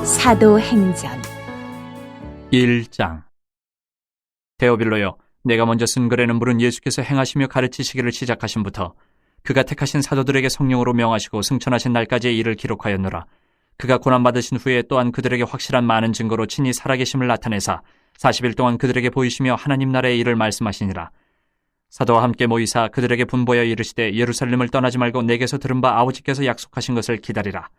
사도행전 1장. 데오빌로여, 내가 먼저 쓴 글에는 물은 예수께서 행하시며 가르치시기를 시작하신부터 그가 택하신 사도들에게 성령으로 명하시고 승천하신 날까지의 일을 기록하였노라. 그가 고난받으신 후에 또한 그들에게 확실한 많은 증거로 친히 살아계심을 나타내사 40일 동안 그들에게 보이시며 하나님 나라의 일을 말씀하시니라. 사도와 함께 모이사 그들에게 분보여 이르시되 예루살렘을 떠나지 말고 내게서 들은 바 아버지께서 약속하신 것을 기다리라.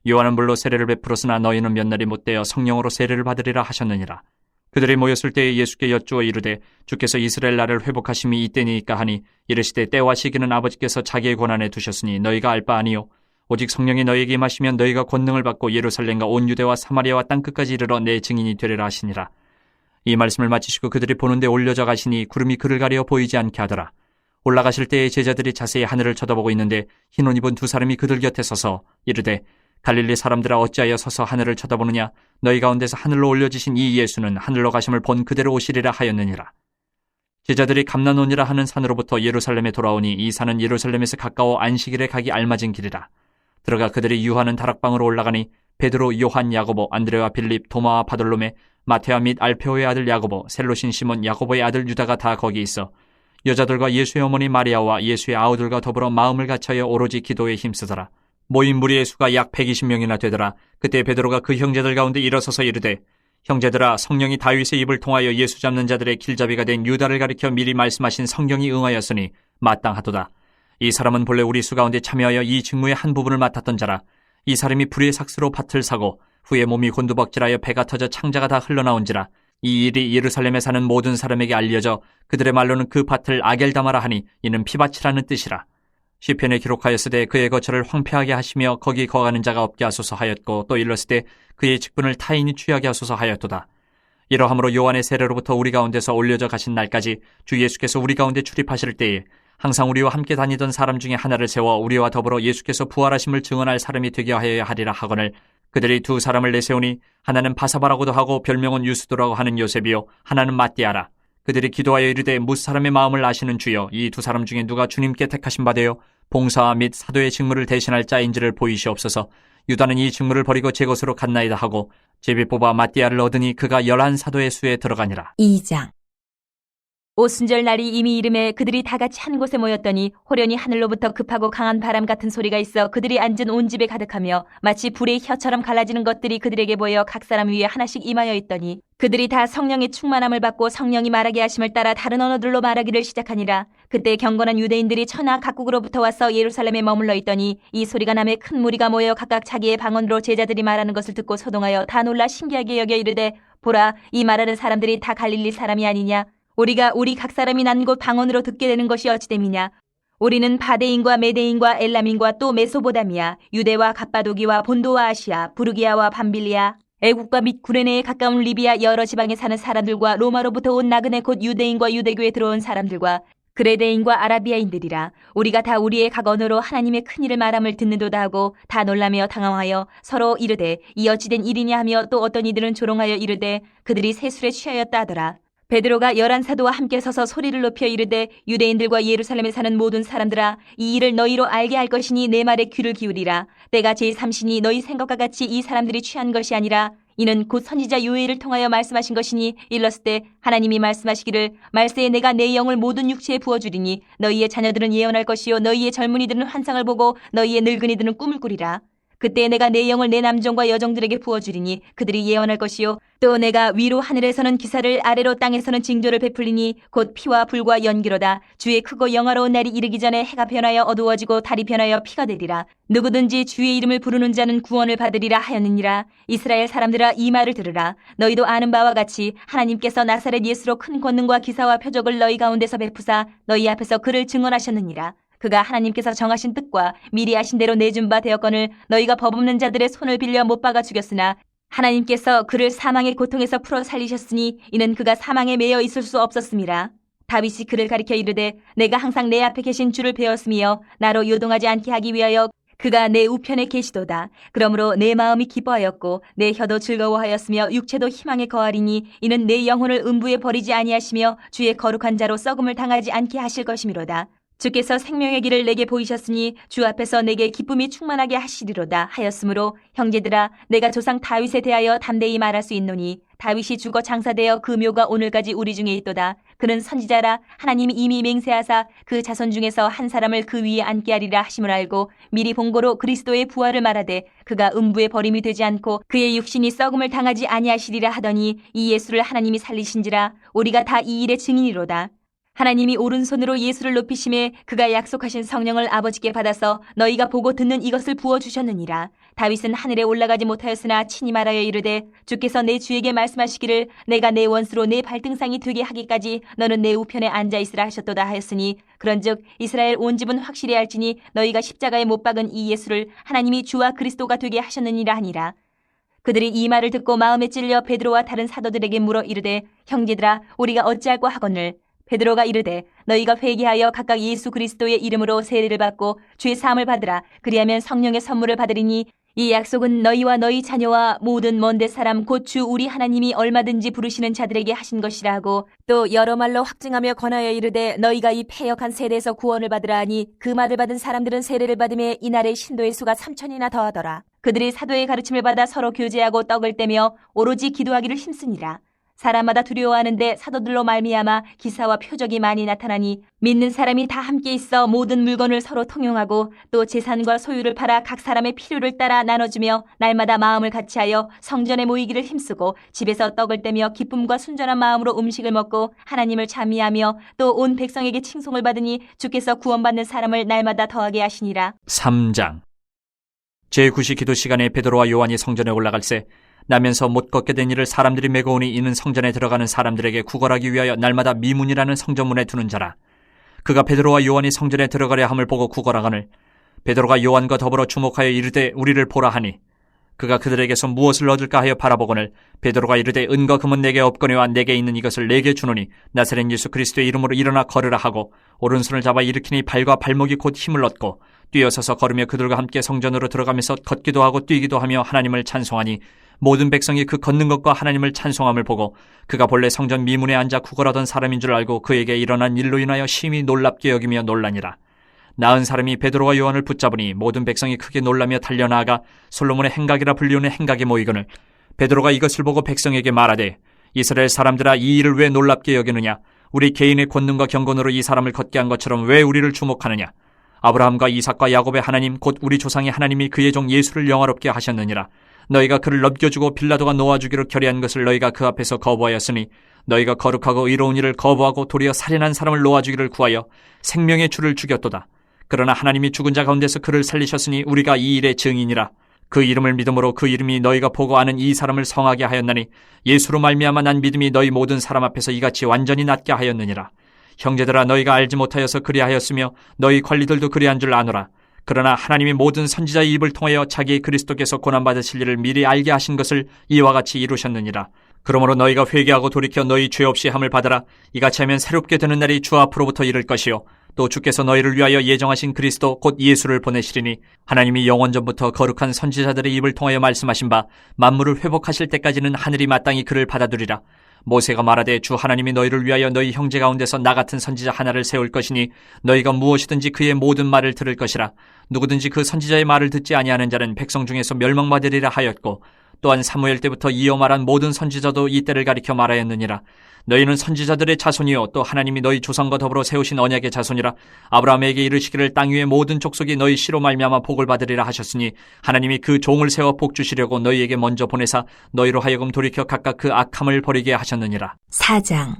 요한은 물로 세례를 베풀었으나 너희는 몇 날이 못되어 성령으로 세례를 받으리라 하셨느니라. 그들이 모였을 때에 예수께 여쭈어 이르되 주께서 이스라엘 나라를 회복하심이 이때니이까 하니 이르시되 때와 시기는 아버지께서 자기의 권한에 두셨으니 너희가 알 바 아니요 오직 성령이 너희에게 임하시면 너희가 권능을 받고 예루살렘과 온 유대와 사마리아와 땅끝까지 이르러 내 증인이 되리라 하시니라. 이 말씀을 마치시고 그들이 보는데 올려져 가시니 구름이 그를 가려 보이지 않게 하더라. 올라가실 때에 제자들이 자세히 하늘을 쳐다보고 있는데 흰 옷 입은 두 사람이 그들 곁에 서서 이르되 갈릴리 사람들아 어찌하여 서서 하늘을 쳐다보느냐? 너희 가운데서 하늘로 올려지신 이 예수는 하늘로 가심을 본 그대로 오시리라 하였느니라. 제자들이 감난원이라 하는 산으로부터 예루살렘에 돌아오니 이 산은 예루살렘에서 가까워 안식일에 가기 알맞은 길이라. 들어가 그들이 유하는 다락방으로 올라가니 베드로, 요한, 야고보, 안드레와 빌립, 도마와 바돌로메, 마테아 및 알페오의 아들 야고보, 셀로신 시몬, 야고보의 아들 유다가 다 거기 있어 여자들과 예수의 어머니 마리아와 예수의 아우들과 더불어 마음을 같이하여 오로지 기도에 힘쓰더라. 모인 무리의 수가 약 120명이나 되더라. 그때 베드로가 그 형제들 가운데 일어서서 이르되 형제들아, 성령이 다윗의 입을 통하여 예수 잡는 자들의 길잡이가 된 유다를 가리켜 미리 말씀하신 성경이 응하였으니 마땅하도다. 이 사람은 본래 우리 수 가운데 참여하여 이 직무의 한 부분을 맡았던 자라. 이 사람이 불의 삭스로 밭을 사고 후에 몸이 곤두박질하여 배가 터져 창자가 다 흘러나온지라. 이 일이 예루살렘에 사는 모든 사람에게 알려져 그들의 말로는 그 밭을 아겔다마라 하니 이는 피밭이라는 뜻이라. 시편에 기록하였으되 그의 거처를 황폐하게 하시며 거기 거하는 자가 없게 하소서 하였고 또 일렀으되 그의 직분을 타인이 취하게 하소서 하였도다. 이러함으로 요한의 세례로부터 우리 가운데서 올려져 가신 날까지 주 예수께서 우리 가운데 출입하실 때에 항상 우리와 함께 다니던 사람 중에 하나를 세워 우리와 더불어 예수께서 부활하심을 증언할 사람이 되게 하여야 하리라 하거늘 그들이 두 사람을 내세우니 하나는 바사바라고도 하고 별명은 유스도라고 하는 요셉이요 하나는 마띠아라. 그들이 기도하여 이르되 무사람의 마음을 아시는 주여 이 두 사람 중에 누가 주님께 택하신 바 되어 봉사와 및 사도의 직무를 대신할 자인지를 보이시옵소서. 유다는 이 직무를 버리고 제 것으로 갔나이다 하고 제비 뽑아 마띠아를 얻으니 그가 11사도의 수에 들어가니라. 2장 오순절 날이 이미 이름에 그들이 다 같이 한 곳에 모였더니 호련히 하늘로부터 급하고 강한 바람 같은 소리가 있어 그들이 앉은 온 집에 가득하며 마치 불의 혀처럼 갈라지는 것들이 그들에게 보여 각 사람 위에 하나씩 임하여 있더니 그들이 다 성령의 충만함을 받고 성령이 말하게 하심을 따라 다른 언어들로 말하기를 시작하니라. 그때 경건한 유대인들이 천하 각국으로부터 와서 예루살렘에 머물러 있더니 이 소리가 남에 큰 무리가 모여 각각 자기의 방언으로 제자들이 말하는 것을 듣고 소동하여 다 놀라 신기하게 여겨 이르되 보라, 이 말하는 사람들이 다 갈릴리 사람이 아니냐? 우리가 우리 각 사람이 난 곳 방언으로 듣게 되는 것이 어찌됨이냐? 우리는 바데인과 메데인과 엘람인과 또 메소보다미아, 유대와 갑바도기와 본도와 아시아, 부르기아와 밤빌리아, 애국과 및 구레네에 가까운 리비아 여러 지방에 사는 사람들과 로마로부터 온 나그네 곧 유대인과 유대교에 들어온 사람들과 그레데인과 아라비아인들이라. 우리가 다 우리의 각 언어로 하나님의 큰 일을 말함을 듣는도다 하고 다 놀라며 당황하여 서로 이르되 이 어찌된 일이냐 하며 또 어떤 이들은 조롱하여 이르되 그들이 세술에 취하였다 하더라. 베드로가 11사도와 함께 서서 소리를 높여 이르되 유대인들과 예루살렘에 사는 모든 사람들아, 이 일을 너희로 알게 할 것이니 내 말에 귀를 기울이라. 때가 제3시니 너희 생각과 같이 이 사람들이 취한 것이 아니라 이는 곧 선지자 요엘을 통하여 말씀하신 것이니 일렀을 때 하나님이 말씀하시기를 말세에 내가 내 영을 모든 육체에 부어주리니 너희의 자녀들은 예언할 것이요 너희의 젊은이들은 환상을 보고 너희의 늙은이들은 꿈을 꾸리라. 그때 내가 내 영을 내 남종과 여종들에게 부어주리니 그들이 예언할 것이요 또 내가 위로 하늘에서는 기사를 아래로 땅에서는 징조를 베풀리니 곧 피와 불과 연기로다. 주의 크고 영화로운 날이 이르기 전에 해가 변하여 어두워지고 달이 변하여 피가 되리라. 누구든지 주의 이름을 부르는 자는 구원을 받으리라 하였느니라. 이스라엘 사람들아, 이 말을 들으라. 너희도 아는 바와 같이 하나님께서 나사렛 예수로 큰 권능과 기사와 표적을 너희 가운데서 베푸사 너희 앞에서 그를 증언하셨느니라. 그가 하나님께서 정하신 뜻과 미리 아신 대로 내준 바 되었거늘 너희가 법 없는 자들의 손을 빌려 못 박아 죽였으나 하나님께서 그를 사망의 고통에서 풀어 살리셨으니 이는 그가 사망에 매여 있을 수 없었음이라. 다윗이 그를 가리켜 이르되 내가 항상 내 앞에 계신 주를 배웠으며 나로 요동하지 않게 하기 위하여 그가 내 우편에 계시도다. 그러므로 내 마음이 기뻐하였고 내 혀도 즐거워하였으며 육체도 희망에 거하리니 이는 내 영혼을 음부에 버리지 아니하시며 주의 거룩한 자로 썩음을 당하지 않게 하실 것이미로다. 주께서 생명의 길을 내게 보이셨으니 주 앞에서 내게 기쁨이 충만하게 하시리로다 하였으므로 형제들아 내가 조상 다윗에 대하여 담대히 말할 수 있노니 다윗이 죽어 장사되어 그 묘가 오늘까지 우리 중에 있도다. 그는 선지자라 하나님이 이미 맹세하사 그 자손 중에서 한 사람을 그 위에 앉게 하리라 하심을 알고 미리 본고로 그리스도의 부활을 말하되 그가 음부에 버림이 되지 않고 그의 육신이 썩음을 당하지 아니하시리라 하더니 이 예수를 하나님이 살리신지라 우리가 다 이 일의 증인이로다. 하나님이 오른손으로 예수를 높이심에 그가 약속하신 성령을 아버지께 받아서 너희가 보고 듣는 이것을 부어주셨느니라. 다윗은 하늘에 올라가지 못하였으나 친히 말하여 이르되 주께서 내 주에게 말씀하시기를 내가 내 원수로 내 발등상이 되게 하기까지 너는 내 우편에 앉아있으라 하셨도다 하였으니 그런즉 이스라엘 온 집은 확실히 알지니 너희가 십자가에 못 박은 이 예수를 하나님이 주와 그리스도가 되게 하셨느니라 하니라. 그들이 이 말을 듣고 마음에 찔려 베드로와 다른 사도들에게 물어 이르되 형제들아 우리가 어찌할꼬 하거늘 베드로가 이르되 너희가 회개하여 각각 예수 그리스도의 이름으로 세례를 받고 주의 사함을 받으라. 그리하면 성령의 선물을 받으리니 이 약속은 너희와 너희 자녀와 모든 먼데 사람 곧 주 우리 하나님이 얼마든지 부르시는 자들에게 하신 것이라 하고 또 여러 말로 확증하며 권하여 이르되 너희가 이 패역한 세대에서 구원을 받으라 하니 그 말을 받은 사람들은 세례를 받음에 이날의 신도의 수가 3,000이나 더하더라. 그들이 사도의 가르침을 받아 서로 교제하고 떡을 떼며 오로지 기도하기를 힘쓰니라. 사람마다 두려워하는데 사도들로 말미암아 기사와 표적이 많이 나타나니 믿는 사람이 다 함께 있어 모든 물건을 서로 통용하고 또 재산과 소유를 팔아 각 사람의 필요를 따라 나눠주며 날마다 마음을 같이하여 성전에 모이기를 힘쓰고 집에서 떡을 떼며 기쁨과 순전한 마음으로 음식을 먹고 하나님을 찬미하며 또 온 백성에게 칭송을 받으니 주께서 구원받는 사람을 날마다 더하게 하시니라. 3장. 제9시 기도 시간에 베드로와 요한이 성전에 올라갈새 나면서 못 걷게 된 이를 사람들이 메고 오니 이는 성전에 들어가는 사람들에게 구걸하기 위하여 날마다 미문이라는 성전문에 두는 자라. 그가 베드로와 요한이 성전에 들어가려 함을 보고 구걸하거늘 베드로가 요한과 더불어 주목하여 이르되 우리를 보라 하니 그가 그들에게서 무엇을 얻을까 하여 바라보거늘 베드로가 이르되 은과 금은 내게 없거니와 내게 있는 이것을 내게 주노니 나사렛 예수 그리스도의 이름으로 일어나 걸으라 하고 오른손을 잡아 일으키니 발과 발목이 곧 힘을 얻고 뛰어서서 걸으며 그들과 함께 성전으로 들어가면서 걷기도 하고 뛰기도 하며 하나님을 찬송하니 모든 백성이 그 걷는 것과 하나님을 찬송함을 보고 그가 본래 성전 미문에 앉아 구걸하던 사람인 줄 알고 그에게 일어난 일로 인하여 심히 놀랍게 여기며 놀라니라. 나은 사람이 베드로와 요한을 붙잡으니 모든 백성이 크게 놀라며 달려나아가 솔로몬의 행각이라 불리우는 행각에 모이거늘 베드로가 이것을 보고 백성에게 말하되 이스라엘 사람들아 이 일을 왜 놀랍게 여기느냐. 우리 개인의 권능과 경건으로 이 사람을 걷게 한 것처럼 왜 우리를 주목하느냐. 아브라함과 이삭과 야곱의 하나님 곧 우리 조상의 하나님이 그의 종 예수를 영화롭게 하셨느니라. 너희가 그를 넘겨주고 빌라도가 놓아주기로 결의한 것을 너희가 그 앞에서 거부하였으니 너희가 거룩하고 의로운 일을 거부하고 도리어 살인한 사람을 놓아주기를 구하여 생명의 주를 죽였도다. 그러나 하나님이 죽은 자 가운데서 그를 살리셨으니 우리가 이 일의 증인이라. 그 이름을 믿음으로 그 이름이 너희가 보고 아는 이 사람을 성하게 하였나니 예수로 말미암아 난 믿음이 너희 모든 사람 앞에서 이같이 완전히 낫게 하였느니라. 형제들아 너희가 알지 못하여서 그리하였으며 너희 관리들도 그리한 줄 아노라. 그러나 하나님이 모든 선지자의 입을 통하여 자기의 그리스도께서 고난받으실 일을 미리 알게 하신 것을 이와 같이 이루셨느니라. 그러므로 너희가 회개하고 돌이켜 너희 죄 없이 함을 받으라. 이같이 하면 새롭게 되는 날이 주 앞으로부터 이를 것이요 또 주께서 너희를 위하여 예정하신 그리스도 곧 예수를 보내시리니 하나님이 영원전부터 거룩한 선지자들의 입을 통하여 말씀하신 바 만물을 회복하실 때까지는 하늘이 마땅히 그를 받아두리라. 모세가 말하되 주 하나님이 너희를 위하여 너희 형제 가운데서 나 같은 선지자 하나를 세울 것이니 너희가 무엇이든지 그의 모든 말을 들을 것이라. 누구든지 그 선지자의 말을 듣지 아니하는 자는 백성 중에서 멸망받으리라 하였고 또한 사무엘 때부터 이어 말한 모든 선지자도 이 때를 가리켜 말하였느니라. 너희는 선지자들의 자손이요 또 하나님이 너희 조상과 더불어 세우신 언약의 자손이라. 아브라함에게 이르시기를 땅 위의 모든 족속이 너희 씨로 말미암아 복을 받으리라 하셨으니 하나님이 그 종을 세워 복 주시려고 너희에게 먼저 보내사 너희로 하여금 돌이켜 각각 그 악함을 버리게 하셨느니라. 4장.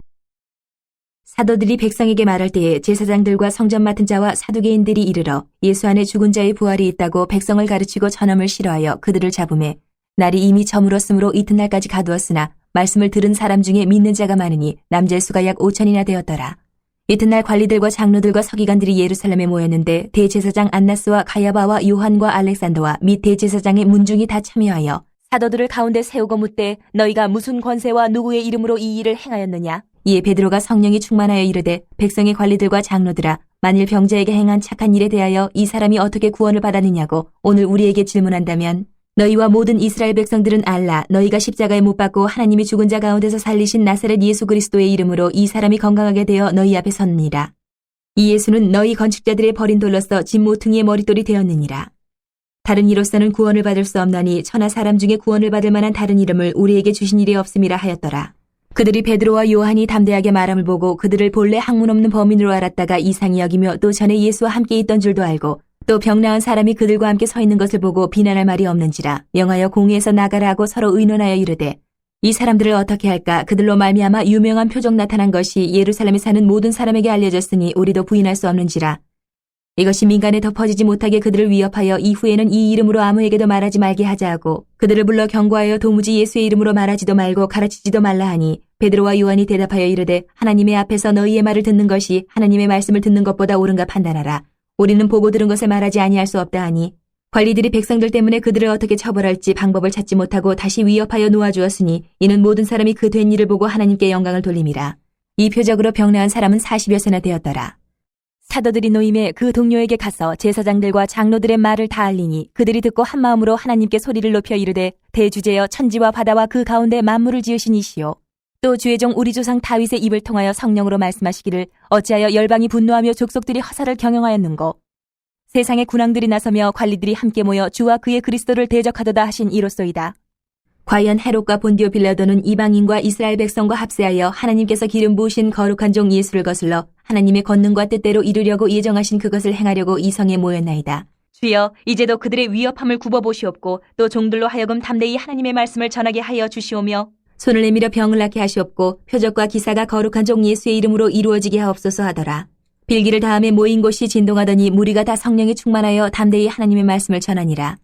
사도들이 백성에게 말할 때에 제사장들과 성전 맡은 자와 사두개인들이 이르러 예수 안에 죽은 자의 부활이 있다고 백성을 가르치고 전함을 싫어하여 그들을 잡음에 날이 이미 저물었으므로 이튿날까지 가두었으나 말씀을 들은 사람 중에 믿는 자가 많으니 남자의 수가 약 5,000이나 되었더라. 이튿날 관리들과 장로들과 서기관들이 예루살렘에 모였는데 대제사장 안나스와 가야바와 요한과 알렉산더와 및 대제사장의 문중이 다 참여하여 사도들을 가운데 세우고 묻되 너희가 무슨 권세와 누구의 이름으로 이 일을 행하였느냐. 이에 베드로가 성령이 충만하여 이르되 백성의 관리들과 장로들아 만일 병자에게 행한 착한 일에 대하여 이 사람이 어떻게 구원을 받았느냐고 오늘 우리에게 질문한다면 너희와 모든 이스라엘 백성들은 알라. 너희가 십자가에 못 박고 하나님이 죽은 자 가운데서 살리신 나사렛 예수 그리스도의 이름으로 이 사람이 건강하게 되어 너희 앞에 섰느니라. 이 예수는 너희 건축자들의 버린 돌로서 집 모퉁이의 머릿돌이 되었느니라. 다른 이로서는 구원을 받을 수 없나니 천하 사람 중에 구원을 받을 만한 다른 이름을 우리에게 주신 일이 없음이라 하였더라. 그들이 베드로와 요한이 담대하게 말함을 보고 그들을 본래 학문 없는 범인으로 알았다가 이상히 여기며 또 전에 예수와 함께 있던 줄도 알고 또 병 나은 사람이 그들과 함께 서 있는 것을 보고 비난할 말이 없는지라 명하여 공회에서 나가라 하고 서로 의논하여 이르되 이 사람들을 어떻게 할까? 그들로 말미암아 유명한 표적 나타난 것이 예루살렘에 사는 모든 사람에게 알려졌으니 우리도 부인할 수 없는지라. 이것이 민간에 덮어지지 못하게 그들을 위협하여 이후에는 이 이름으로 아무에게도 말하지 말게 하자 하고 그들을 불러 경고하여 도무지 예수의 이름으로 말하지도 말고 가르치지도 말라 하니 베드로와 요한이 대답하여 이르되 하나님의 앞에서 너희의 말을 듣는 것이 하나님의 말씀을 듣는 것보다 옳은가 판단하라. 우리는 보고 들은 것을 말하지 아니할 수 없다 하니 관리들이 백성들 때문에 그들을 어떻게 처벌할지 방법을 찾지 못하고 다시 위협하여 놓아주었으니 이는 모든 사람이 그 된 일을 보고 하나님께 영광을 돌림이라. 이 표적으로 병나은 사람은 40여세나 되었더라. 사도들이 노임에 그 동료에게 가서 제사장들과 장로들의 말을 다 알리니 그들이 듣고 한마음으로 하나님께 소리를 높여 이르되 대주제여 천지와 바다와 그 가운데 만물을 지으신 이시오. 또 주의 종 우리 조상 다윗의 입을 통하여 성령으로 말씀하시기를 어찌하여 열방이 분노하며 족속들이 허사를 경영하였는고 세상의 군왕들이 나서며 관리들이 함께 모여 주와 그의 그리스도를 대적하도다 하신 이로소이다. 과연 헤롯과 본디오 빌라도는 이방인과 이스라엘 백성과 합세하여 하나님께서 기름 부으신 거룩한 종 예수를 거슬러 하나님의 권능과 뜻대로 이루려고 예정하신 그것을 행하려고 이 성에 모였나이다. 주여, 이제도 그들의 위협함을 굽어보시옵고 또 종들로 하여금 담대히 하나님의 말씀을 전하게 하여 주시오며 손을 내밀어 병을 낫게 하시옵고 표적과 기사가 거룩한 종 예수의 이름으로 이루어지게 하옵소서 하더라. 빌기를 다음에 모인 곳이 진동하더니 무리가 다 성령에 충만하여 담대히 하나님의 말씀을 전하니라.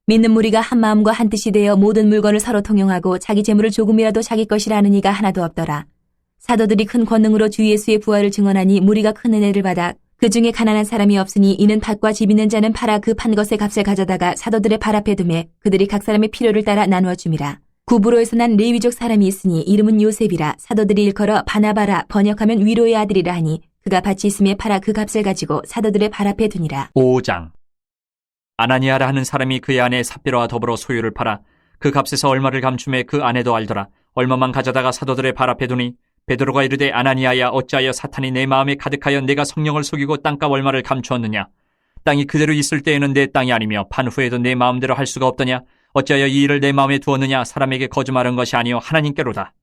믿는 무리가 한 마음과 한 뜻이 되어 모든 물건을 서로 통용하고 자기 재물을 조금이라도 자기 것이라 하는 이가 하나도 없더라. 사도들이 큰 권능으로 주 예수의 부활을 증언하니 무리가 큰 은혜를 받아 그 중에 가난한 사람이 없으니 이는 밭과 집 있는 자는 팔아 그 판 것의 값을 가져다가 사도들의 발 앞에 두매 그들이 각 사람의 필요를 따라 나누어 줌이라. 구브로에서 난 레위족 사람이 있으니 이름은 요셉이라. 사도들이 일컬어 바나바라 번역하면 위로의 아들이라 하니 그가 밭이 있음에 팔아 그 값을 가지고 사도들의 발 앞에 두니라. 5장. 아나니아라 하는 사람이 그의 아내 삽비라와 더불어 소유를 팔아 그 값에서 얼마를 감춤해 그 아내도 알더라. 얼마만 가져다가 사도들의 발 앞에 두니 베드로가 이르되 아나니아야 어찌하여 사탄이 내 마음에 가득하여 내가 성령을 속이고 땅값 얼마를 감추었느냐. 땅이 그대로 있을 때에는 내 땅이 아니며 판 후에도 내 마음대로 할 수가 없더냐. 어찌하여 이 일을 내 마음에 두었느냐. 사람에게 거짓말한 것이 아니요 하나님께로다.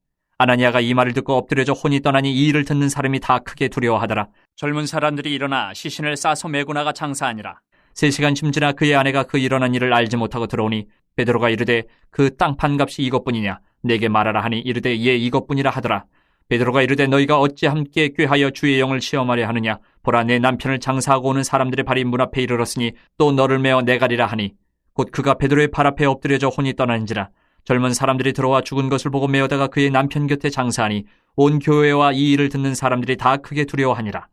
아나니아가 이 말을 듣고 엎드려져 혼이 떠나니 이 일을 듣는 사람이 다 크게 두려워하더라. 젊은 사람들이 일어나 시신을 싸서 메고 나가 장사하니라. 3시간쯤 지나 그의 아내가 그 일어난 일을 알지 못하고 들어오니 베드로가 이르되 그 땅판 값이 이것뿐이냐. 내게 말하라 하니 이르되 예 이것뿐이라 하더라. 베드로가 이르되 너희가 어찌 함께 꾀하여 주의 영을 시험하려 하느냐. 보라 내 남편을 장사하고 오는 사람들의 발이 문 앞에 이르렀으니 또 너를 메어 내가리라 하니 곧 그가 베드로의 발 앞에 엎드려져 혼이 떠나는지라. 젊은 사람들이 들어와 죽은 것을 보고 메어다가 그의 남편 곁에 장사하니 온 교회와 이 일을 듣는 사람들이 다 크게 두려워하니라.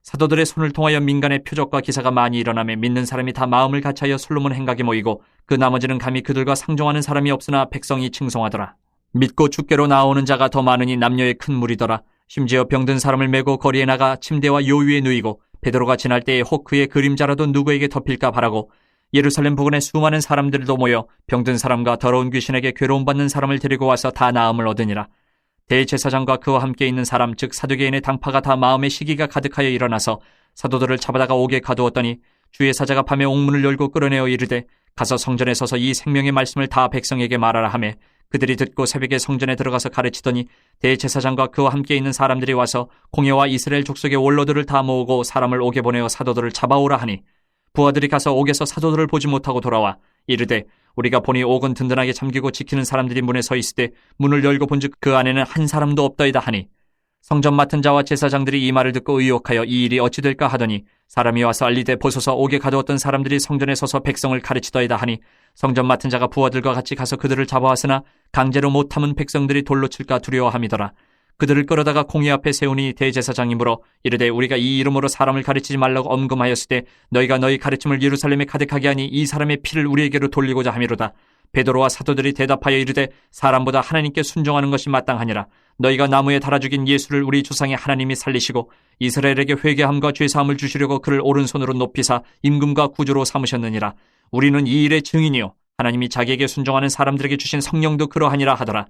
사도들의 손을 통하여 민간의 표적과 기사가 많이 일어나며 믿는 사람이 다 마음을 같이하여 솔로몬 행각에 모이고 그 나머지는 감히 그들과 상종하는 사람이 없으나 백성이 칭송하더라. 믿고 주께로 나오는 자가 더 많으니 남녀의 큰 무리더라. 심지어 병든 사람을 메고 거리에 나가 침대와 요 위에 누이고 베드로가 지날 때에 혹 그의 그림자라도 누구에게 덮일까 바라고 예루살렘 부근에 수많은 사람들도 모여 병든 사람과 더러운 귀신에게 괴로움받는 사람을 데리고 와서 다 나음을 얻으니라. 대제사장과 그와 함께 있는 사람 즉 사두개인의 당파가 다 마음의 시기가 가득하여 일어나서 사도들을 잡아다가 옥에 가두었더니 주의 사자가 밤에 옥문을 열고 끌어내어 이르되 가서 성전에 서서 이 생명의 말씀을 다 백성에게 말하라 하매 그들이 듣고 새벽에 성전에 들어가서 가르치더니 대제사장과 그와 함께 있는 사람들이 와서 공회와 이스라엘 족속의 원로들을 다 모으고 사람을 옥에 보내어 사도들을 잡아오라 하니 부하들이 가서 옥에서 사도들을 보지 못하고 돌아와 이르되 우리가 보니 옥은 든든하게 잠기고 지키는 사람들이 문에 서 있을 때 문을 열고 본즉 그 안에는 한 사람도 없더이다 하니 성전 맡은 자와 제사장들이 이 말을 듣고 의혹하여 이 일이 어찌 될까 하더니 사람이 와서 알리되 보소서 옥에 가두었던 사람들이 성전에 서서 백성을 가르치더이다 하니 성전 맡은 자가 부하들과 같이 가서 그들을 잡아왔으나 강제로 못 참은 백성들이 돌로 칠까 두려워함이더라. 그들을 끌어다가 공회 앞에 세우니 대제사장이 물어 이르되 우리가 이 이름으로 사람을 가르치지 말라고 엄금하였을 때 너희가 너희 가르침을 예루살렘에 가득하게 하니 이 사람의 피를 우리에게로 돌리고자 함이로다. 베드로와 사도들이 대답하여 이르되 사람보다 하나님께 순종하는 것이 마땅하니라. 너희가 나무에 달아 죽인 예수를 우리 조상의 하나님이 살리시고 이스라엘에게 회개함과 죄사함을 주시려고 그를 오른손으로 높이사 임금과 구주로 삼으셨느니라. 우리는 이 일의 증인이요 하나님이 자기에게 순종하는 사람들에게 주신 성령도 그러하니라 하더라.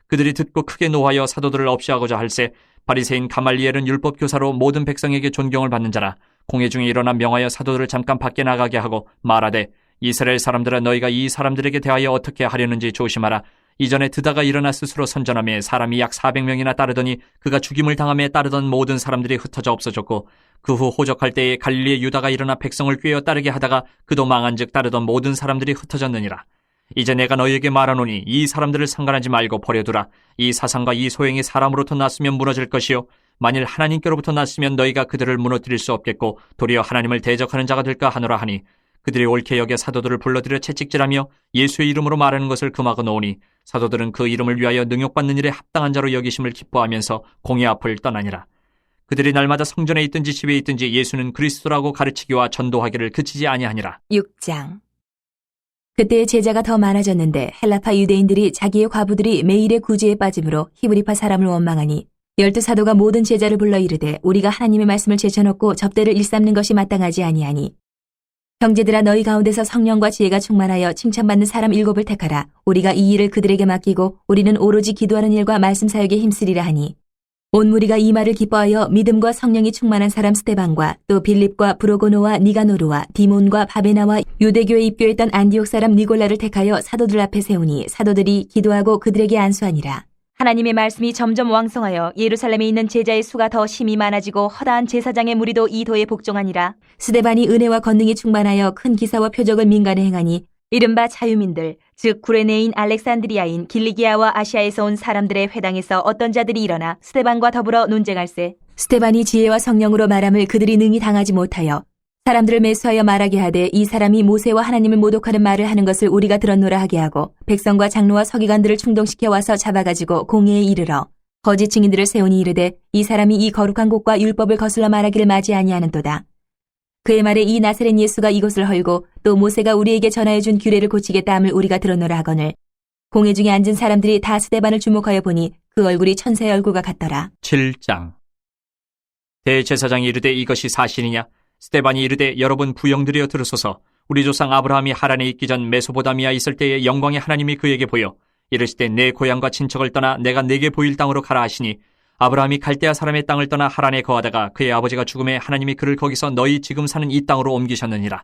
그들이 듣고 크게 노하여 사도들을 없이하고자 할세 바리새인 가말리엘은 율법 교사로 모든 백성에게 존경을 받는 자라. 공회 중에 일어나 명하여 사도들을 잠깐 밖에 나가게 하고 말하되 이스라엘 사람들아 너희가 이 사람들에게 대하여 어떻게 하려는지 조심하라. 이전에 드다가 일어나 스스로 선전하며 사람이 약 400명이나 따르더니 그가 죽임을 당함에 따르던 모든 사람들이 흩어져 없어졌고 그 후 호적할 때에 갈릴리의 유다가 일어나 백성을 꾀어 따르게 하다가 그도 망한즉 따르던 모든 사람들이 흩어졌느니라. 이제 내가 너희에게 말하노니 이 사람들을 상관하지 말고 버려두라. 이 사상과 이 소행이 사람으로부터 났으면 무너질 것이요 만일 하나님께로부터 났으면 너희가 그들을 무너뜨릴 수 없겠고 도리어 하나님을 대적하는 자가 될까 하노라 하니 그들이 옳게 여겨 사도들을 불러들여 채찍질하며 예수의 이름으로 말하는 것을 금하고 놓으니 사도들은 그 이름을 위하여 능욕받는 일에 합당한 자로 여기심을 기뻐하면서 공회 앞을 떠나니라. 그들이 날마다 성전에 있든지 집에 있든지 예수는 그리스도라고 가르치기와 전도하기를 그치지 아니하니라. 6장. 그때 제자가 더 많아졌는데 헬라파 유대인들이 자기의 과부들이 매일의 구제에 빠짐으로 히브리파 사람을 원망하니 12사도가 모든 제자를 불러 이르되 우리가 하나님의 말씀을 제쳐놓고 접대를 일삼는 것이 마땅하지 아니하니 형제들아 너희 가운데서 성령과 지혜가 충만하여 칭찬받는 사람 7을 택하라. 우리가 이 일을 그들에게 맡기고 우리는 오로지 기도하는 일과 말씀 사역에 힘쓰리라 하니 온 무리가 이 말을 기뻐하여 믿음과 성령이 충만한 사람 스데반과 또 빌립과 브로고노와 니가노르와 디몬과 바베나와 유대교에 입교했던 안디옥 사람 니골라를 택하여 사도들 앞에 세우니 사도들이 기도하고 그들에게 안수하니라. 하나님의 말씀이 점점 왕성하여 예루살렘에 있는 제자의 수가 더 심히 많아지고 허다한 제사장의 무리도 이 도에 복종하니라. 스데반이 은혜와 권능이 충만하여 큰 기사와 표적을 민간에 행하니 이른바 자유민들 즉 구레네인 알렉산드리아인 길리기아와 아시아에서 온 사람들의 회당에서 어떤 자들이 일어나 스데반과 더불어 논쟁할세. 스데반이 지혜와 성령으로 말함을 그들이 능히 당하지 못하여 사람들을 매수하여 말하게 하되 이 사람이 모세와 하나님을 모독하는 말을 하는 것을 우리가 들었노라 하게 하고 백성과 장로와 서기관들을 충동시켜 와서 잡아가지고 공회에 이르러 거짓 증인들을 세우니 이르되 이 사람이 이 거룩한 곳과 율법을 거슬러 말하기를 맞이 아니하는도다. 그의 말에 이 나사렛 예수가 이곳을 헐고 또 모세가 우리에게 전하여 준 규례를 고치겠다 함을 우리가 들었노라 하거늘 공회 중에 앉은 사람들이 다 스데반을 주목하여 보니 그 얼굴이 천사의 얼굴과 같더라. 7장. 대제사장이 이르되 이것이 사실이냐? 스데반이 이르되 여러분 부영들이여 들으소서. 우리 조상 아브라함이 하란에 있기 전 메소보다미아 있을 때에 영광의 하나님이 그에게 보여 이르시되 내 고향과 친척을 떠나 내가 내게 보일 땅으로 가라 하시니 아브라함이 갈대아 사람의 땅을 떠나 하란에 거하다가 그의 아버지가 죽음에 하나님이 그를 거기서 너희 지금 사는 이 땅으로 옮기셨느니라.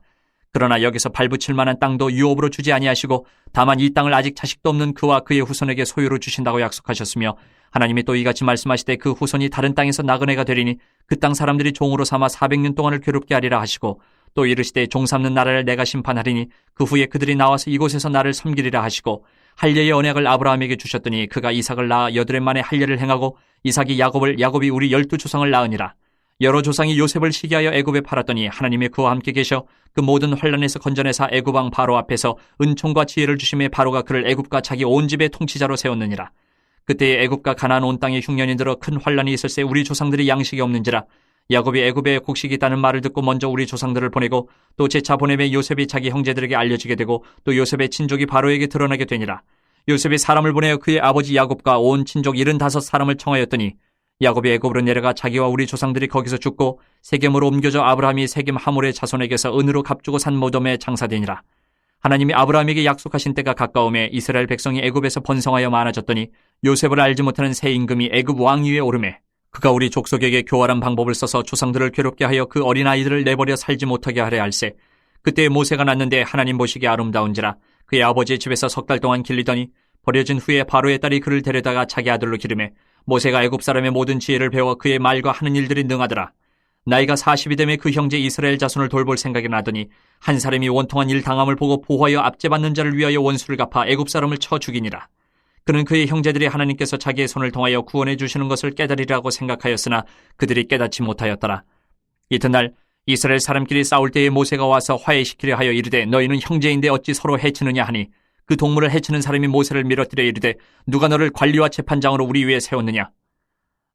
그러나 여기서 발붙일 만한 땅도 유업으로 주지 아니하시고 다만 이 땅을 아직 자식도 없는 그와 그의 후손에게 소유로 주신다고 약속하셨으며 하나님이 또 이같이 말씀하시되 그 후손이 다른 땅에서 나그네가 되리니 그 땅 사람들이 종으로 삼아 400년 동안을 괴롭게 하리라 하시고 또 이르시되 종 삼는 나라를 내가 심판하리니 그 후에 그들이 나와서 이곳에서 나를 섬기리라 하시고 할례의 언약을 아브라함에게 주셨더니 그가 이삭을 낳아 8해 만에 할례를 행하고 이삭이 야곱을 야곱이 우리 12조상을 낳으니라. 여러 조상이 요셉을 시기하여 애굽에 팔았더니 하나님이 그와 함께 계셔 그 모든 환난에서 건져내사 애굽 왕 바로 앞에서 은총과 지혜를 주심에 바로가 그를 애굽과 자기 온 집의 통치자로 세웠느니라. 그때에 애굽과 가나안 온 땅에 흉년이 들어 큰 환난이 있을새 우리 조상들이 양식이 없는지라. 야곱이 애굽에 곡식이 있다는 말을 듣고 먼저 우리 조상들을 보내고 또 재차 보내매 요셉이 자기 형제들에게 알려지게 되고 또 요셉의 친족이 바로에게 드러나게 되니라. 요셉이 사람을 보내어 그의 아버지 야곱과 온 친족 75사람을 청하였더니 야곱이 애굽으로 내려가 자기와 우리 조상들이 거기서 죽고 세겜으로 옮겨져 아브라함이 세겜 하몰의 자손에게서 은으로 값주고 산 무덤에 장사되니라. 하나님이 아브라함에게 약속하신 때가 가까움에 이스라엘 백성이 애굽에서 번성하여 많아졌더니 요셉을 알지 못하는 새 임금이 애굽 왕위에 오르매 그가 우리 족속에게 교활한 방법을 써서 조상들을 괴롭게 하여 그 어린아이들을 내버려 살지 못하게 하려 할세. 그때 모세가 낳는데 하나님 보시기에 아름다운지라 그의 아버지의 집에서 3달 동안 길리더니 버려진 후에 바로의 딸이 그를 데려다가 자기 아들로 기르매 모세가 애굽 사람의 모든 지혜를 배워 그의 말과 하는 일들이 능하더라. 나이가 40이 되매 그 형제 이스라엘 자손을 돌볼 생각이 나더니 한 사람이 원통한 일 당함을 보고 보호하여 압제받는 자를 위하여 원수를 갚아 애굽 사람을 쳐 죽이니라. 그는 그의 형제들이 하나님께서 자기의 손을 통하여 구원해 주시는 것을 깨달으리라고 생각하였으나 그들이 깨닫지 못하였더라. 이튿날 이스라엘 사람끼리 싸울 때에 모세가 와서 화해시키려 하여 이르되 너희는 형제인데 어찌 서로 해치느냐 하니 그 동물을 해치는 사람이 모세를 밀어뜨려 이르되 누가 너를 관리와 재판장으로 우리 위에 세웠느냐?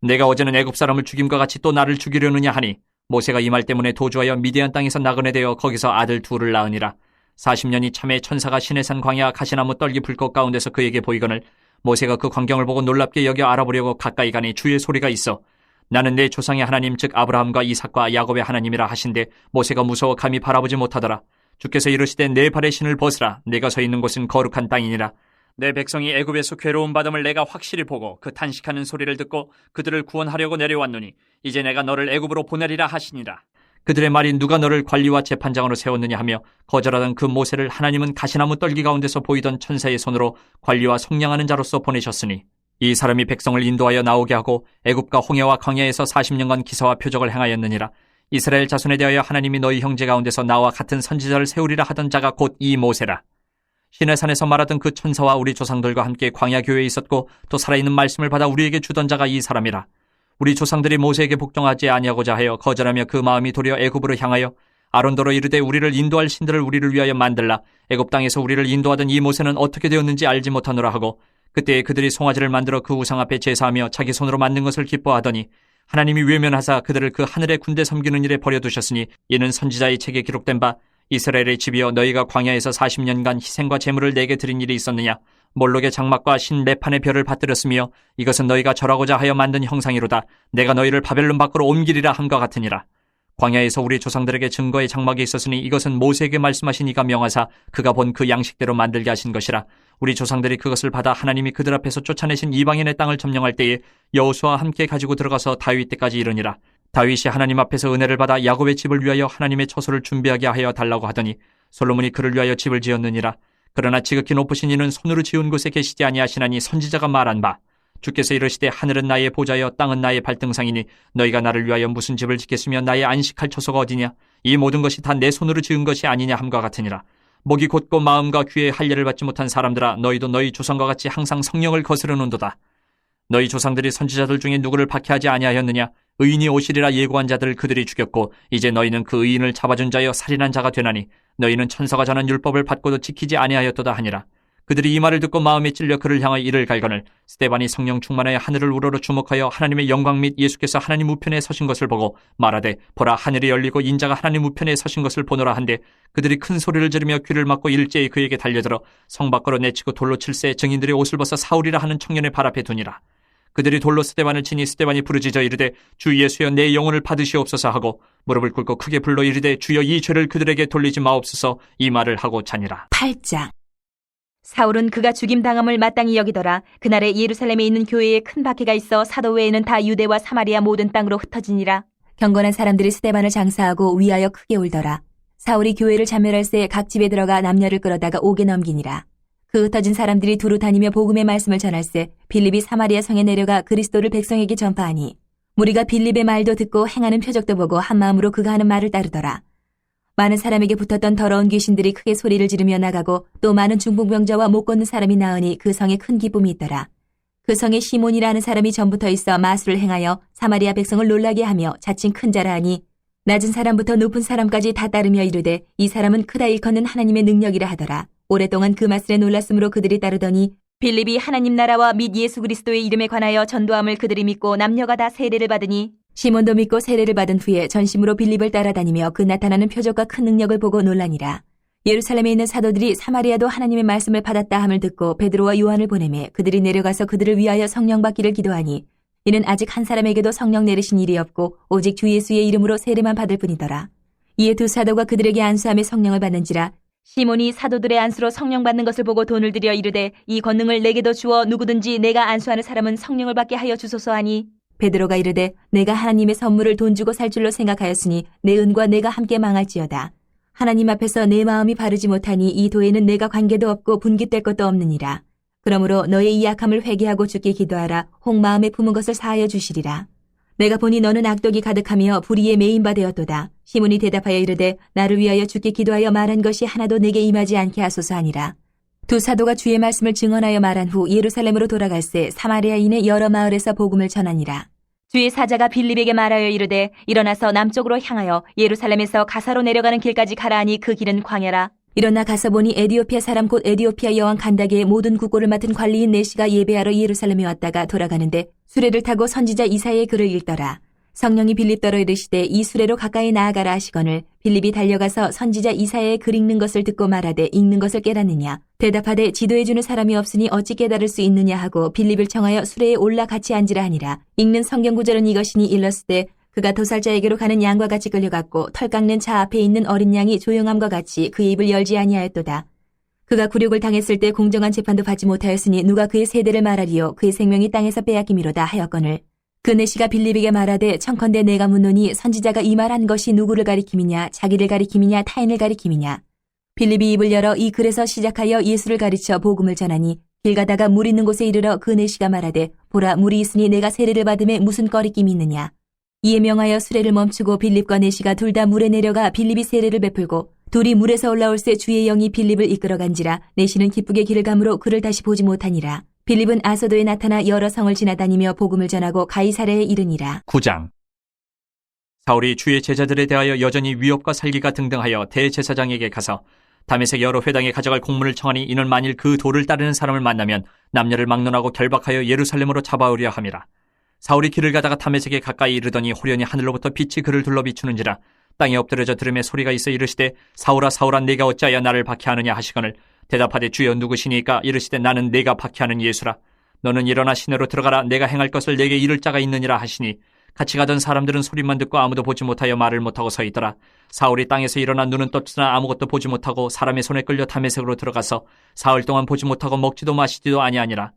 내가 어제는 애굽 사람을 죽임과 같이 또 나를 죽이려느냐 하니 모세가 이 말 때문에 도주하여 미디안 땅에서 나그네 되어 거기서 아들 둘을 낳으니라. 40년이 참에 천사가 시내산 광야 가시나무 떨기 불꽃 가운데서 그에게 보이거늘 모세가 그 광경을 보고 놀랍게 여겨 알아보려고 가까이 가니 주의 소리가 있어 나는 내 조상의 하나님 즉 아브라함과 이삭과 야곱의 하나님이라 하신데 모세가 무서워 감히 바라보지 못하더라. 주께서 이르시되 내 발의 신을 벗으라. 내가 서 있는 곳은 거룩한 땅이니라. 내 백성이 애굽에서 괴로움 받음을 내가 확실히 보고 그 탄식하는 소리를 듣고 그들을 구원하려고 내려왔노니 이제 내가 너를 애굽으로 보내리라 하시니라. 그들의 말이 누가 너를 관리와 재판장으로 세웠느냐 하며 거절하던 그 모세를 하나님은 가시나무 떨기 가운데서 보이던 천사의 손으로 관리와 속량하는 자로서 보내셨으니 이 사람이 백성을 인도하여 나오게 하고 애굽과 홍해와 광야에서 40년간 기사와 표적을 행하였느니라. 이스라엘 자손에 대하여 하나님이 너희 형제 가운데서 나와 같은 선지자를 세우리라 하던 자가 곧 이 모세라. 시내산에서 말하던 그 천사와 우리 조상들과 함께 광야 교회에 있었고 또 살아있는 말씀을 받아 우리에게 주던 자가 이 사람이라. 우리 조상들이 모세에게 복종하지 아니하고자 하여 거절하며 그 마음이 도리어 애굽으로 향하여 아론더러 이르되 우리를 인도할 신들을 우리를 위하여 만들라. 애굽 땅에서 우리를 인도하던 이 모세는 어떻게 되었는지 알지 못하노라 하고 그때에 그들이 송아지를 만들어 그 우상 앞에 제사하며 자기 손으로 만든 것을 기뻐하더니 하나님이 외면하사 그들을 그 하늘의 군대 섬기는 일에 버려두셨으니 이는 선지자의 책에 기록된 바 이스라엘의 집이여 너희가 광야에서 40년간 희생과 제물을 내게 드린 일이 있었느냐. 몰록의 장막과 신 매판의 별을 받들었으며 이것은 너희가 절하고자 하여 만든 형상이로다. 내가 너희를 바벨론 밖으로 옮기리라 함과 같으니라. 광야에서 우리 조상들에게 증거의 장막이 있었으니 이것은 모세에게 말씀하신 이가 명하사 그가 본 그 양식대로 만들게 하신 것이라. 우리 조상들이 그것을 받아 하나님이 그들 앞에서 쫓아내신 이방인의 땅을 점령할 때에 여호수아와 함께 가지고 들어가서 다윗 때까지 이르니라. 다윗이 하나님 앞에서 은혜를 받아 야곱의 집을 위하여 하나님의 처소를 준비하게 하여 달라고 하더니 솔로몬이 그를 위하여 집을 지었느니라. 그러나 지극히 높으신 이는 손으로 지은 곳에 계시지 아니하시나니 선지자가 말한 바 주께서 이르시되 하늘은 나의 보좌여 땅은 나의 발등상이니 너희가 나를 위하여 무슨 집을 짓겠으며 나의 안식할 처소가 어디냐. 이 모든 것이 다 내 손으로 지은 것이 아니냐 함과 같으니라. 목이 곧고 마음과 귀에 할례를 받지 못한 사람들아 너희도 너희 조상과 같이 항상 성령을 거스르는도다. 너희 조상들이 선지자들 중에 누구를 박해하지 아니하였느냐. 의인이 오시리라 예고한 자들을 그들이 죽였고 이제 너희는 그 의인을 잡아준 자여 살인한 자가 되나니 너희는 천사가 전한 율법을 받고도 지키지 아니하였도다 하니라. 그들이 이 말을 듣고 마음에 찔려 그를 향하여 이를 갈거늘 스데반이 성령 충만하여 하늘을 우러러 주목하여 하나님의 영광 및 예수께서 하나님 우편에 서신 것을 보고 말하되 보라 하늘이 열리고 인자가 하나님 우편에 서신 것을 보노라 한데 그들이 큰 소리를 지르며 귀를 막고 일제히 그에게 달려들어 성 밖으로 내치고 돌로 칠세 증인들의 옷을 벗어 사울이라 하는 청년의 발 앞에 두니라. 그들이 돌로 스데반을 치니 스데반이 부르짖어 이르되 주 예수여 내 영혼을 받으시옵소서 하고 무릎을 꿇고 크게 불러 이르되 주여 이 죄를 그들에게 돌리지 마옵소서 이 말을 하고 자니라. 8장. 사울은 그가 죽임당함을 마땅히 여기더라. 그날에 예루살렘에 있는 교회에 큰 박해가 있어 사도 외에는 다 유대와 사마리아 모든 땅으로 흩어지니라. 경건한 사람들이 스데반을 장사하고 위하여 크게 울더라. 사울이 교회를 참멸할새 각 집에 들어가 남녀를 끌어다가 옥에 넘기니라. 그 흩어진 사람들이 두루 다니며 복음의 말씀을 전할새 빌립이 사마리아 성에 내려가 그리스도를 백성에게 전파하니 무리가 빌립의 말도 듣고 행하는 표적도 보고 한마음으로 그가 하는 말을 따르더라. 많은 사람에게 붙었던 더러운 귀신들이 크게 소리를 지르며 나가고 또 많은 중풍병자와 못 걷는 사람이 나으니 그 성에 큰 기쁨이 있더라. 그 성에 시몬이라는 사람이 전부터 있어 마술을 행하여 사마리아 백성을 놀라게 하며 자칭 큰 자라 하니 낮은 사람부터 높은 사람까지 다 따르며 이르되 이 사람은 크다 일컫는 하나님의 능력이라 하더라. 오랫동안 그 말씀에 놀랐으므로 그들이 따르더니 빌립이 하나님 나라와 및 예수 그리스도의 이름에 관하여 전도함을 그들이 믿고 남녀가 다 세례를 받으니 시몬도 믿고 세례를 받은 후에 전심으로 빌립을 따라다니며 그 나타나는 표적과 큰 능력을 보고 놀라니라. 예루살렘에 있는 사도들이 사마리아도 하나님의 말씀을 받았다 함을 듣고 베드로와 요한을 보내매 그들이 내려가서 그들을 위하여 성령 받기를 기도하니 이는 아직 한 사람에게도 성령 내리신 일이 없고 오직 주 예수의 이름으로 세례만 받을 뿐이더라. 이에 두 사도가 그들에게 안수함에 성령을 받는지라. 시몬이 사도들의 안수로 성령 받는 것을 보고 돈을 들여 이르되 이 권능을 내게도 주어 누구든지 내가 안수하는 사람은 성령을 받게 하여 주소서 하니 베드로가 이르되 내가 하나님의 선물을 돈 주고 살 줄로 생각하였으니 내 은과 내가 함께 망할지어다. 하나님 앞에서 내 마음이 바르지 못하니 이 도에는 내가 관계도 없고 분깃될 것도 없느니라. 그러므로 너의 이 약함을 회개하고 주께 기도하라. 혹 마음에 품은 것을 사하여 주시리라. 내가 보니 너는 악독이 가득하며 불의에 매인 바 되었도다. 시몬이 대답하여 이르되 나를 위하여 주께 기도하여 말한 것이 하나도 내게 임하지 않게 하소서 하니라. 두 사도가 주의 말씀을 증언하여 말한 후 예루살렘으로 돌아갈새 사마리아인의 여러 마을에서 복음을 전하니라. 주의 사자가 빌립에게 말하여 이르되 일어나서 남쪽으로 향하여 예루살렘에서 가사로 내려가는 길까지 가라 하니 그 길은 광야라. 일어나 가서 보니 에디오피아 사람 곧 에디오피아 여왕 간다게의 모든 국고를 맡은 관리인 내시가 예배하러 예루살렘에 왔다가 돌아가는데 수레를 타고 선지자 이사야의 글을 읽더라. 성령이 빌립더러 이르시되 이 수레로 가까이 나아가라 하시거늘 빌립이 달려가서 선지자 이사야의 글 읽는 것을 듣고 말하되 읽는 것을 깨닫느냐. 대답하되 지도해주는 사람이 없으니 어찌 깨달을 수 있느냐 하고 빌립을 청하여 수레에 올라 같이 앉으라 하니라. 읽는 성경구절은 이것이니 일렀으되 그가 도살자에게로 가는 양과 같이 끌려갔고 털 깎는 차 앞에 있는 어린 양이 조용함과 같이 그 입을 열지 아니하였도다. 그가 굴욕을 당했을 때 공정한 재판도 받지 못하였으니 누가 그의 세대를 말하리요 그의 생명이 땅에서 빼앗김이로다 하였거늘 그네시가 빌립에게 말하되 청컨대 내가 묻노니 선지자가 이 말한 것이 누구를 가리킴이냐 자기를 가리킴이냐 타인을 가리킴이냐 빌립이 입을 열어 이 글에서 시작하여 예수를 가르쳐 복음을 전하니 길 가다가 물 있는 곳에 이르러 그네시가 말하되 보라 물이 있으니 내가 세례를 받음에 무슨 꺼리낌이 있느냐 이에 명하여 수레를 멈추고 빌립과 네시가 둘 다 물에 내려가 빌립이 세례를 베풀고 둘이 물에서 올라올새 주의 영이 빌립을 이끌어간지라 네시는 기쁘게 길을 가므로 그를 다시 보지 못하니라. 빌립은 아소도에 나타나 여러 성을 지나다니며 복음을 전하고 가이사랴에 이르니라. 9장. 사울이 주의 제자들에 대하여 여전히 위협과 살기가 등등하여 대제사장에게 가서 다메섹 여러 회당에 가져갈 공문을 청하니 이는 만일 그 도를 따르는 사람을 만나면 남녀를 막론하고 결박하여 예루살렘으로 잡아오려 함이라. 사울이 길을 가다가 다메섹에 가까이 이르더니 호련히 하늘로부터 빛이 그를 둘러 비추는지라. 땅에 엎드려져 들음에 소리가 있어 이르시되 사울아 사울아 내가 어찌하여 나를 박해하느냐 하시거늘 대답하되 주여 누구시니까 이르시되 나는 내가 박해하는 예수라. 너는 일어나 시내로 들어가라. 내가 행할 것을 내게 이를 자가 있느니라 하시니 같이 가던 사람들은 소리만 듣고 아무도 보지 못하여 말을 못하고 서 있더라. 사울이 땅에서 일어나 눈은 떴으나 아무것도 보지 못하고 사람의 손에 끌려 다메섹으로 들어가서 사흘 동안 보지 못하고 먹지도 마시지도 아니하니라.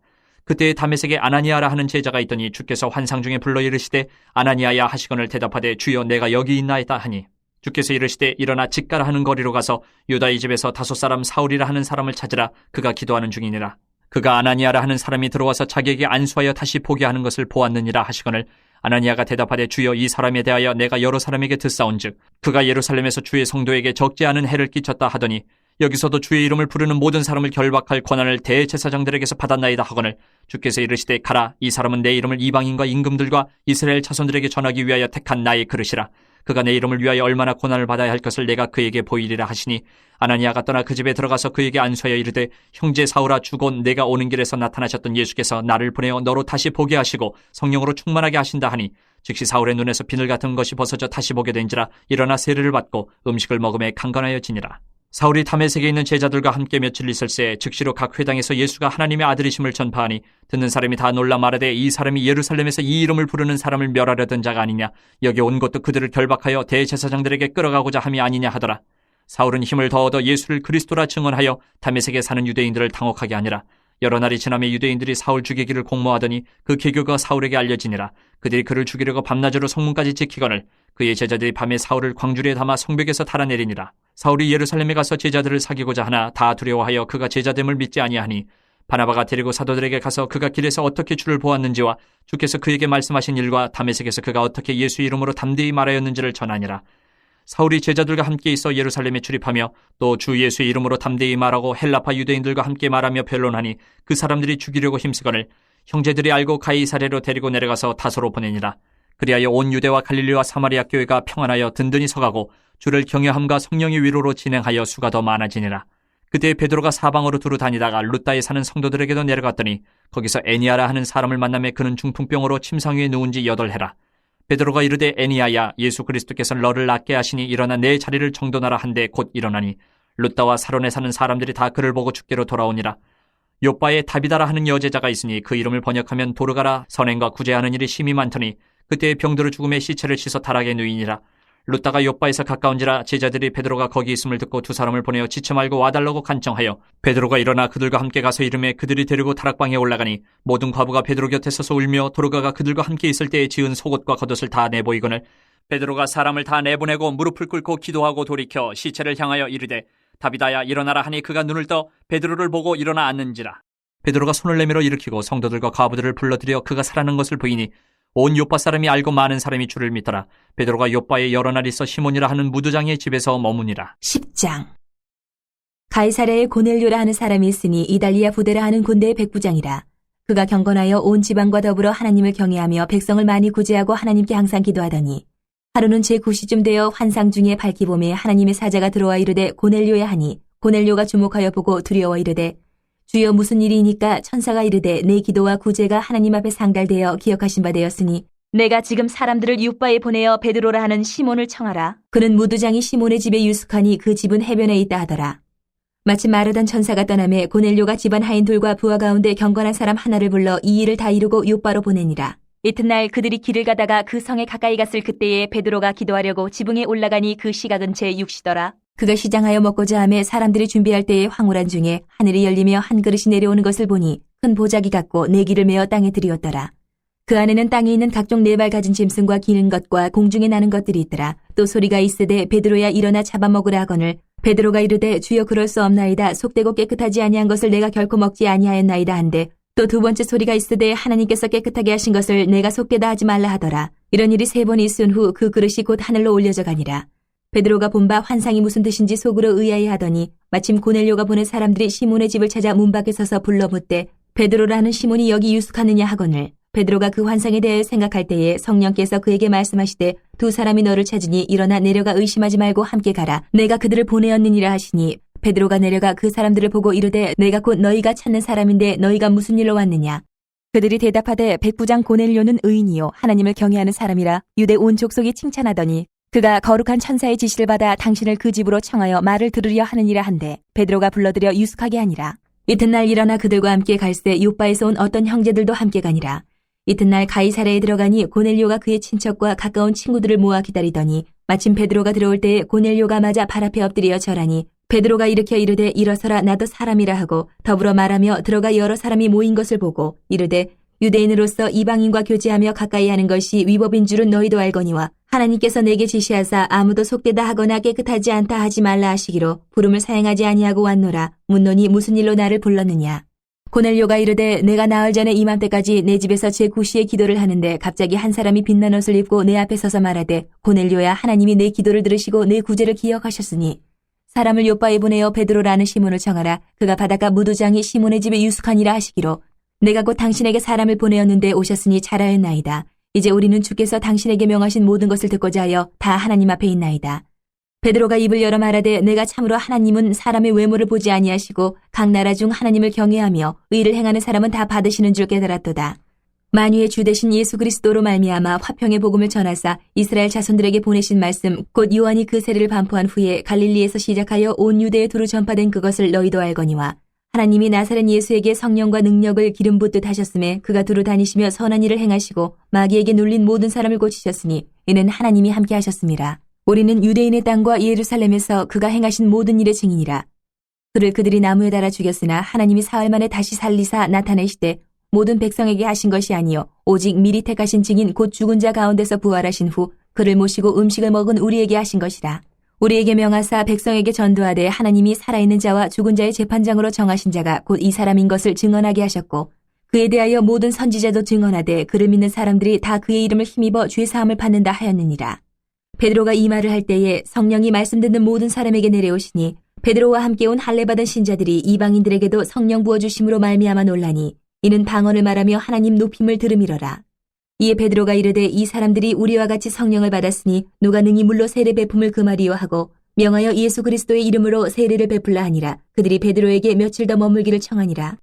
그때 다메섹에 아나니아라 하는 제자가 있더니 주께서 환상 중에 불러 이르시되 아나니아야 하시거늘 대답하되 주여 내가 여기 있나이다 하니 주께서 이르시되 일어나 직가라 하는 거리로 가서 유다의 집에서 다섯 사람 사울이라 하는 사람을 찾으라. 그가 기도하는 중이니라. 그가 아나니아라 하는 사람이 들어와서 자기에게 안수하여 다시 보게 하는 것을 보았느니라 하시거늘 아나니아가 대답하되 주여 이 사람에 대하여 내가 여러 사람에게 듣사온즉 그가 예루살렘에서 주의 성도에게 적지 않은 해를 끼쳤다 하더니 여기서도 주의 이름을 부르는 모든 사람을 결박할 권한을 대제사장들에게서 받았나이다 하거늘 주께서 이르시되 가라. 이 사람은 내 이름을 이방인과 임금들과 이스라엘 자손들에게 전하기 위하여 택한 나의 그릇이라. 그가 내 이름을 위하여 얼마나 고난을 받아야 할 것을 내가 그에게 보이리라 하시니 아나니아가 떠나 그 집에 들어가서 그에게 안수하여 이르되 형제 사울아 주곧 내가 오는 길에서 나타나셨던 예수께서 나를 보내어 너로 다시 보게 하시고 성령으로 충만하게 하신다 하니 즉시 사울의 눈에서 비늘 같은 것이 벗어져 다시 보게 된지라. 일어나 세례를 받고 음식을 먹음에 강건하여지니라. 사울이 다메섹에 있는 제자들과 함께 며칠 있을새 즉시로 각 회당에서 예수가 하나님의 아들이심을 전파하니 듣는 사람이 다 놀라 말하되 이 사람이 예루살렘에서 이 이름을 부르는 사람을 멸하려던 자가 아니냐. 여기 온 것도 그들을 결박하여 대제사장들에게 끌어가고자 함이 아니냐 하더라. 사울은 힘을 더 얻어 예수를 그리스도라 증언하여 다메섹에 사는 유대인들을 당혹하게 하니라. 여러 날이 지나며 유대인들이 사울 죽이기를 공모하더니 그 계교가 사울에게 알려지니라. 그들이 그를 죽이려고 밤낮으로 성문까지 지키거늘 그의 제자들이 밤에 사울을 광주리에 담아 성벽에서 달아내리니라. 사울이 예루살렘에 가서 제자들을 사귀고자 하나 다 두려워하여 그가 제자됨을 믿지 아니하니 바나바가 데리고 사도들에게 가서 그가 길에서 어떻게 주를 보았는지와 주께서 그에게 말씀하신 일과 다메섹에서 그가 어떻게 예수 이름으로 담대히 말하였는지를 전하니라. 사울이 제자들과 함께 있어 예루살렘에 출입하며 또 주 예수의 이름으로 담대히 말하고 헬라파 유대인들과 함께 말하며 변론하니 그 사람들이 죽이려고 힘쓰거늘 형제들이 알고 가이사랴로 데리고 내려가서 다소로 보내니라. 그리하여 온 유대와 갈릴리와 사마리아 교회가 평안하여 든든히 서가고 주를 경외함과 성령의 위로로 진행하여 수가 더 많아지니라. 그때 베드로가 사방으로 두루 다니다가 룻다에 사는 성도들에게도 내려갔더니 거기서 애니아라 하는 사람을 만나매 그는 중풍병으로 침상 위에 누운 지 8해라. 베드로가 이르되 애니아야 예수 그리스도께서 너를 낫게 하시니 일어나 내 자리를 정돈하라 한데 곧 일어나니 룻다와 사론에 사는 사람들이 다 그를 보고 죽게로 돌아오니라. 요빠에 다비다라 하는 여제자가 있으니 그 이름을 번역하면 도르가라. 선행과 구제하는 일이 심히 많더니 그때 병들어 죽음의 시체를 씻어 타락에 누이니라. 룻다가 요빠에서 가까운지라 제자들이 베드로가 거기 있음을 듣고 두 사람을 보내어 지쳐 말고 와달라고 간청하여 베드로가 일어나 그들과 함께 가서 이름에 그들이 데리고 다락방에 올라가니 모든 과부가 베드로 곁에 서서 울며 도르가가 그들과 함께 있을 때에 지은 속옷과 겉옷을 다 내보이거늘 베드로가 사람을 다 내보내고 무릎을 꿇고 기도하고 돌이켜 시체를 향하여 이르되 다비다야 일어나라 하니 그가 눈을 떠 베드로를 보고 일어나 앉는지라. 베드로가 손을 내밀어 일으키고 성도들과 과부들을 불러들여 그가 살아난 것을 보이니 온 요빠 사람이 알고 많은 사람이 주를 믿더라. 베드로가 요빠에 여러 날 있어 시몬이라 하는 무두장의 집에서 머무니라. 10장. 가이사랴에 고넬료라 하는 사람이 있으니 이달리아 부대라 하는 군대의 백부장이라. 그가 경건하여 온 지방과 더불어 하나님을 경외하며 백성을 많이 구제하고 하나님께 항상 기도하더니 하루는 제9시쯤 되어 환상 중에 밝기 봄에 하나님의 사자가 들어와 이르되 고넬료야 하니 고넬료가 주목하여 보고 두려워 이르되 주여 무슨 일이니까 천사가 이르되 내 기도와 구제가 하나님 앞에 상달되어 기억하신 바 되었으니 내가 지금 사람들을 윳바에 보내어 베드로라 하는 시몬을 청하라. 그는 무두장이 시몬의 집에 유숙하니 그 집은 해변에 있다 하더라. 마침 마르던 천사가 떠나매 고넬료가 집안 하인 둘과 부하 가운데 경건한 사람 하나를 불러 이 일을 다 이루고 윳바로 보내니라. 이튿날 그들이 길을 가다가 그 성에 가까이 갔을 그때에 베드로가 기도하려고 지붕에 올라가니 그 시각은 제6시더라. 그가 시장하여 먹고자 하며 사람들이 준비할 때의 황홀한 중에 하늘이 열리며 한 그릇이 내려오는 것을 보니 큰 보자기 같고 네기를 메어 땅에 들이었더라. 그 안에는 땅에 있는 각종 네 발 가진 짐승과 기는 것과 공중에 나는 것들이 있더라. 또 소리가 있으되 베드로야 일어나 잡아먹으라 하거늘 베드로가 이르되 주여 그럴 수 없나이다. 속되고 깨끗하지 아니한 것을 내가 결코 먹지 아니하였나이다 한데 또 두 번째 소리가 있으되 하나님께서 깨끗하게 하신 것을 내가 속되다 하지 말라 하더라. 이런 일이 세 번 있은 후 그 그릇이 곧 하늘로 올려져 가니라. 베드로가 본 바 환상이 무슨 뜻인지 속으로 의아해 하더니 마침 고넬료가 보낸 사람들이 시몬의 집을 찾아 문 밖에 서서 불러 묻되 베드로라는 시몬이 여기 유숙하느냐 하거늘 베드로가 그 환상에 대해 생각할 때에 성령께서 그에게 말씀하시되 두 사람이 너를 찾으니 일어나 내려가 의심하지 말고 함께 가라. 내가 그들을 보내었느니라 하시니 베드로가 내려가 그 사람들을 보고 이르되 내가 곧 너희가 찾는 사람인데 너희가 무슨 일로 왔느냐. 그들이 대답하되 백부장 고넬료는 의인이요 하나님을 경외하는 사람이라 유대 온 족속이 칭찬하더니 그가 거룩한 천사의 지시를 받아 당신을 그 집으로 청하여 말을 들으려 하느니라 한데 베드로가 불러들여 유숙하게 하니라. 이튿날 일어나 그들과 함께 갈새 요바에서 온 어떤 형제들도 함께 가니라. 이튿날 가이사랴에 들어가니 고넬료가 그의 친척과 가까운 친구들을 모아 기다리더니 마침 베드로가 들어올 때에 고넬료가 맞아 발 앞에 엎드려 절하니 베드로가 일으켜 이르되 일어서라 나도 사람이라 하고 더불어 말하며 들어가 여러 사람이 모인 것을 보고 이르되 유대인으로서 이방인과 교제하며 가까이 하는 것이 위법인 줄은 너희도 알거니와 하나님께서 내게 지시하사 아무도 속되다 하거나 깨끗하지 않다 하지 말라 하시기로 부름을 사행하지 아니하고 왔노라. 묻노니 무슨 일로 나를 불렀느냐. 고넬료가 이르되 내가 나흘 전에 이맘때까지 내 집에서 제9시에 기도를 하는데 갑자기 한 사람이 빛난 옷을 입고 내 앞에 서서 말하되 고넬료야 하나님이 내 기도를 들으시고 내 구제를 기억하셨으니 사람을 요바에 보내어 베드로라는 시몬을 청하라. 그가 바닷가 무도장이 시몬의 집에 유숙하니라 하시기로 내가 곧 당신에게 사람을 보내었는데 오셨으니 잘하였나이다. 이제 우리는 주께서 당신에게 명하신 모든 것을 듣고자 하여 다 하나님 앞에 있나이다. 베드로가 입을 열어 말하되 내가 참으로 하나님은 사람의 외모를 보지 아니하시고 각 나라 중 하나님을 경외하며 의를 행하는 사람은 다 받으시는 줄 깨달았도다. 만유의 주 되신 예수 그리스도로 말미암아 화평의 복음을 전하사 이스라엘 자손들에게 보내신 말씀 곧 요한이 그 세례를 반포한 후에 갈릴리에서 시작하여 온 유대에 두루 전파된 그것을 너희도 알거니와 하나님이 나사렛 예수에게 성령과 능력을 기름 붓듯 하셨음에 그가 두루 다니시며 선한 일을 행하시고 마귀에게 눌린 모든 사람을 고치셨으니 이는 하나님이 함께 하셨습니다. 우리는 유대인의 땅과 예루살렘에서 그가 행하신 모든 일의 증인이라. 그를 그들이 나무에 달아 죽였으나 하나님이 사흘 만에 다시 살리사 나타내시되 모든 백성에게 하신 것이 아니요 오직 미리 택하신 증인 곧 죽은 자 가운데서 부활하신 후 그를 모시고 음식을 먹은 우리에게 하신 것이라. 우리에게 명하사 백성에게 전도하되 하나님이 살아있는 자와 죽은 자의 재판장으로 정하신 자가 곧 이 사람인 것을 증언하게 하셨고 그에 대하여 모든 선지자도 증언하되 그를 믿는 사람들이 다 그의 이름을 힘입어 죄사함을 받는다 하였느니라. 베드로가 이 말을 할 때에 성령이 말씀 듣는 모든 사람에게 내려오시니 베드로와 함께 온 할례받은 신자들이 이방인들에게도 성령 부어주심으로 말미암아 놀라니 이는 방언을 말하며 하나님 높임을 들음이러라. 이에 베드로가 이르되 이 사람들이 우리와 같이 성령을 받았으니 누가 능히 물로 세례 베품을 금하리요 하고 명하여 예수 그리스도의 이름으로 세례를 베풀라 하니라. 그들이 베드로에게 며칠 더 머물기를 청하니라.